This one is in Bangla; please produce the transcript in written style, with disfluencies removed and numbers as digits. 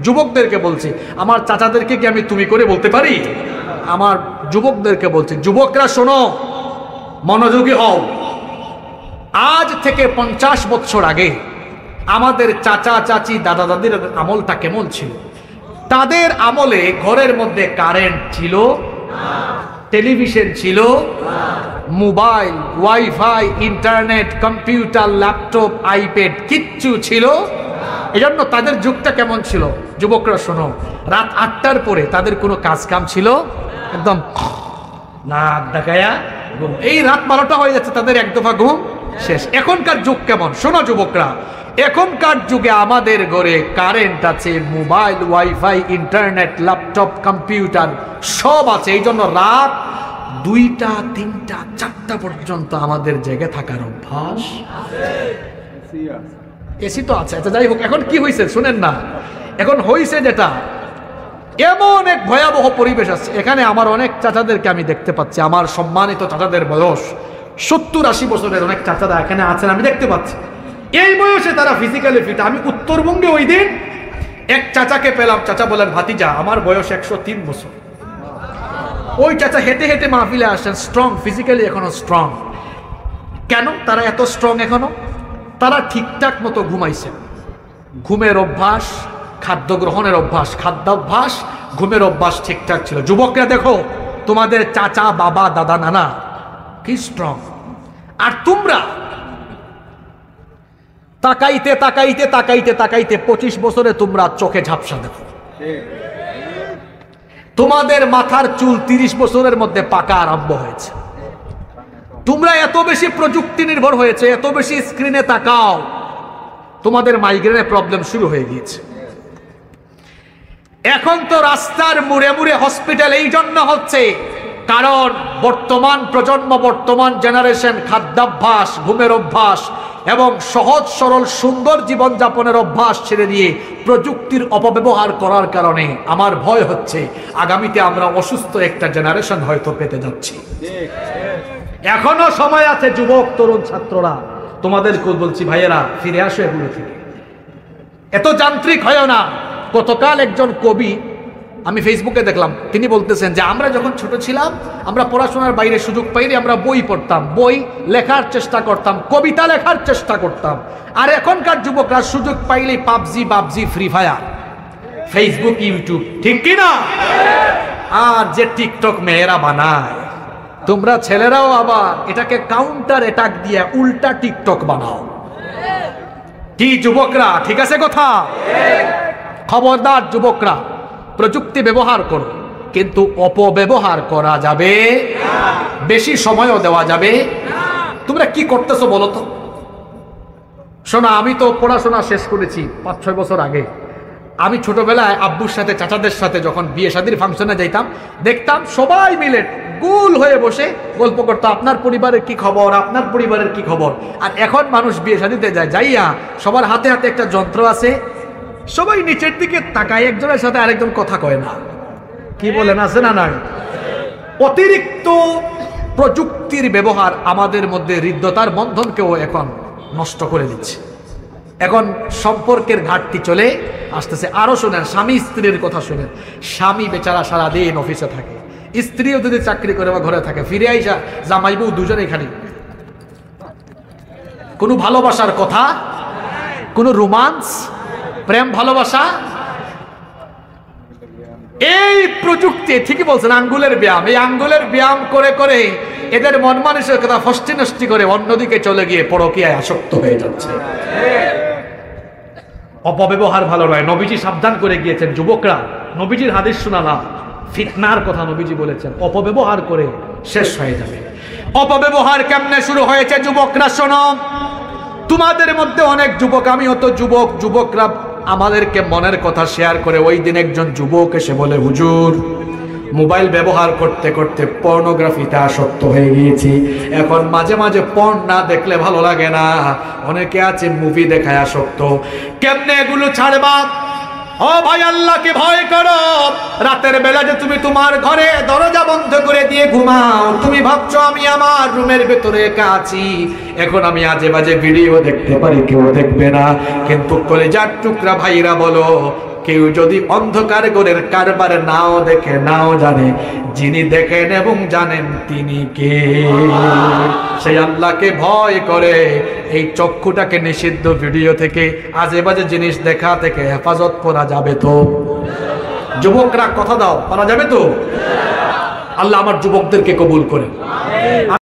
যুবকদেরকে বলছি, আমার চাচাদেরকে কি আমি তুমি করে বলতে পারি? আমার যুবকদেরকে বলছি, যুবকরা শোনো, মনোযোগী হও। আজ থেকে 50 বছর আগে আমাদের চাচা চাচি দাদা দাদির আমলটা কেমন ছিল? তাদের আমলে ঘরের মধ্যে কারেন্ট ছিল, টেলিভিশন ছিল, mobile, wifi, internet, computer, laptop, iPad কিচ্ছু ছিল। এজন্য তাদের যুগটা কেমন ছিল? যুবকরা শোনো, রাত 8টার পরে তাদের কোনো কাজ কাম ছিল? একদম নাক ডাকায়া ঘুম। এই রাত 12টা হয়ে যাচ্ছে, তাদের এক দফা ঘুম শেষ। এখনকার যুগ কেমন? শোনো যুবকরা, এখনকার যুগে আমাদের ঘরে কারেন্ট আছে, mobile, wifi, internet, laptop, computer সব আছে। এই জন্য রাত 2টা, 3টা, 4টা পর্যন্ত আমাদের জেগে থাকার অভ্যাস। এসি তো আছে, আচ্ছা যাই হোক। এখন কি হয়েছে শুনেন না, এখন হয়েছে যেটা, এমন এক ভয়াবহ পরিবেশ আছে। এখানে আমার অনেক চাচাদেরকে আমি দেখতে পাচ্ছি, আমার সম্মানিত চাচাদের বয়স 70-80 বছরের অনেক চাচারা এখানে আছেন, আমি দেখতে পাচ্ছি। এই বয়সে তারা ফিজিক্যালি ফিট। আমি উত্তরবঙ্গে ওই দিন এক চাচাকে পেলাম, চাচা বলেন, ভাতিজা আমার বয়স 103 বছর। ওই চাচা হেঁটে হেঁটে মাহফিলে আসেন, স্ট্রং, ফিজিক্যালি এখনো স্ট্রং। কেন তারা এত স্ট্রং এখনো? তারা ঠিকঠাক মতো ঘুমাইছে। ঘুমের অভ্যাস, খাদ্য গ্রহণের অভ্যাস, খাদ্যাভ্যাস, ঘুমের অভ্যাস ঠিকঠাক ছিল। যুবকরা দেখো, তোমাদের চাচা, বাবা, দাদা, নানা কি স্ট্রং। আর তোমরা তাকাইতে তাকাইতে তাকাইতে তাকাইতে 25 বছরে তোমরা চোখে ঝাপসা দেখো। তোমাদের মাথার চুল 30 বছরের মধ্যে পাকা আরম্ভ হয়েছে। তোমরা এত বেশি প্রযুক্তি নির্ভর হয়েছে, এত বেশি স্ক্রিনে তাকাও, তোমাদের মাইগ্রেনের প্রবলেম শুরু হয়ে গিয়েছে। এখন তো রাস্তার মুড়ে মুড়ে হসপিটাল এই জন্য হচ্ছে, কারণ বর্তমান প্রজন্ম, বর্তমান জেনারেশন খাদ্যাভ্যাস, ঘুমের অভ্যাস এবং সহজ সরল সুন্দর জীবনযাপনের অভ্যাস ছেড়ে দিয়ে প্রযুক্তির অপব্যবহার করার কারণে আমার ভয় হচ্ছে আগামীতে আমরা অসুস্থ একটা জেনারেশন হয়তো পেতে যাচ্ছি। এখনো সময় আছে যুবক, তরুণ, ছাত্ররা, তোমাদেরকে বলছি, ভাইয়েরা ফিরে আসো এগুলো থেকে, এত যান্ত্রিক হয় না। গতকাল একজন কবি আমি ফেসবুকে দেখলাম, তিনি বলতেছেন যে আমরা যখন ছোট ছিলাম, আমরা পড়াশোনার বাইরে সুযোগ পাইলে আমরা বই পড়তাম, বই লেখার চেষ্টা করতাম, কবিতা লেখার চেষ্টা করতাম। আর এখনকার যুবকরা সুযোগ পাইলেই পাবজি, বাবজি, ফ্রি ফায়ার, ফেসবুক, ইউটিউব, ঠিক কি না? আর যে টিকটক মেয়েরা বানায়, তোমরা ছেলেরাও আবার এটাকে কাউন্টার অ্যাটাক দিয়ে উল্টা টিকটক বানাও। কি যুবকরা, ঠিক আছে কথা? খবরদার যুবকরা, প্রযুক্তি ব্যবহার করো, কিন্তু অপব্যবহার করা যাবে না, বেশি সময়ও দেওয়া যাবে না। তোমরা কি করতেছো বলো তো? শোনা, আমি তো পড়াশোনা শেষ করেছি 5-6 বছর আগে। আমি ছোটবেলায় আব্বুর সাথে, চাচাদের সাথে যখন বিয়ে শাদীর ফাংশনে যাইতাম, দেখতাম সবাই মিলে গোল হয়ে বসে গল্প করতো, আপনার পরিবারের কি খবর, আপনার পরিবারের কি খবর। আর এখন মানুষ বিয়ে শাদীতে যায়, যাইয়া সবার হাতে হাতে একটা যন্ত্র আছে, সবাই নিচের দিকে তাকায়, একজনের সাথে আরেকজন কথা কয় না। কি বলেন, আছে না নাই? অতিরিক্ত প্রযুক্তির ব্যবহার আমাদের মধ্যে হৃদ্যতার বন্ধনকেও এখন নষ্ট করে দিচ্ছে। এখন সম্পর্কের ঘাটতি চলে আসতেছে। আরো শোনেন, স্বামী স্ত্রীর কথা শোনেন। স্বামী বেচারা সারাদিন অফিসে থাকে, স্ত্রীও যদি চাকরি করে বা ঘরে থাকে, ফিরে আইসা জামাই বউ দুজনে খালি কোনো ভালোবাসার কথা, কোনো রোমান্স, প্রেম, ভালোবাসা। এই প্রযুক্তি, ঠিকই বলছেন, আঙ্গুলের ব্যায়াম। এই আঙ্গুলের ব্যায়াম করে করে এদের মন মানসিকতা ফষ্টি নষ্টি করে অন্যদিকে চলে গিয়ে পরকীয়ায় আসক্ত হয়ে যাচ্ছে। অপব্যবহার ভালো নয়, নবীজি সাবধান করে গিয়েছেন। যুবকরা, নবীজির হাদিস শোনা না, ফিতনার কথা নবীজি বলেছেন, অপব্যবহার করে শেষ হয়ে যাবে। অপব্যবহার কেমনে শুরু হয়েছে যুবকরা শোনো। তোমাদের মধ্যে অনেক যুবক, আমিও তো যুবক, যুবকরা আমাদেরকে মনের কথা শেয়ার করে। ওই দিন একজন যুবক এসে বলে, হুজুর, মোবাইল ব্যবহার করতে করতে পর্নোগ্রাফিতে আসক্ত হয়ে গিয়েছি, এখন মাঝে মাঝে পর্ন না দেখলে ভালো লাগে না। অনেকে আছে মুভি দেখায় আসক্ত, কেমনে এগুলো ছাড়বা? ও ভাই, আল্লাহকে ভয় করো। রাতের বেলা যে তুমি তোমার ঘরে দরজা বন্ধ করে দিয়ে ঘুমাও, তুমি ভাবছো আমি আমার রুমের ভেতরে একা আছি, এখন আমি আজে বাজে ভিডিও দেখতে পারি, কেউ দেখবে না। কিন্তু কলেজার টুকরা ভাইরা বলো, কেউ যদি অন্ধকার ঘরের কারবার নাও দেখে নাও জানে, যিনি দেখেন এবং জানেন তিনি কে? সেই আল্লাহকে ভয় করে এই চক্ষুটাকে নিষিদ্ধ ভিডিও থেকে, আজে বাজে জিনিস দেখা থেকে হেফাজত করা যাবে তো? যুবকরা কথা দাও, করা যাবে তো? আল্লাহ আমার যুবকদেরকে কবুল করে।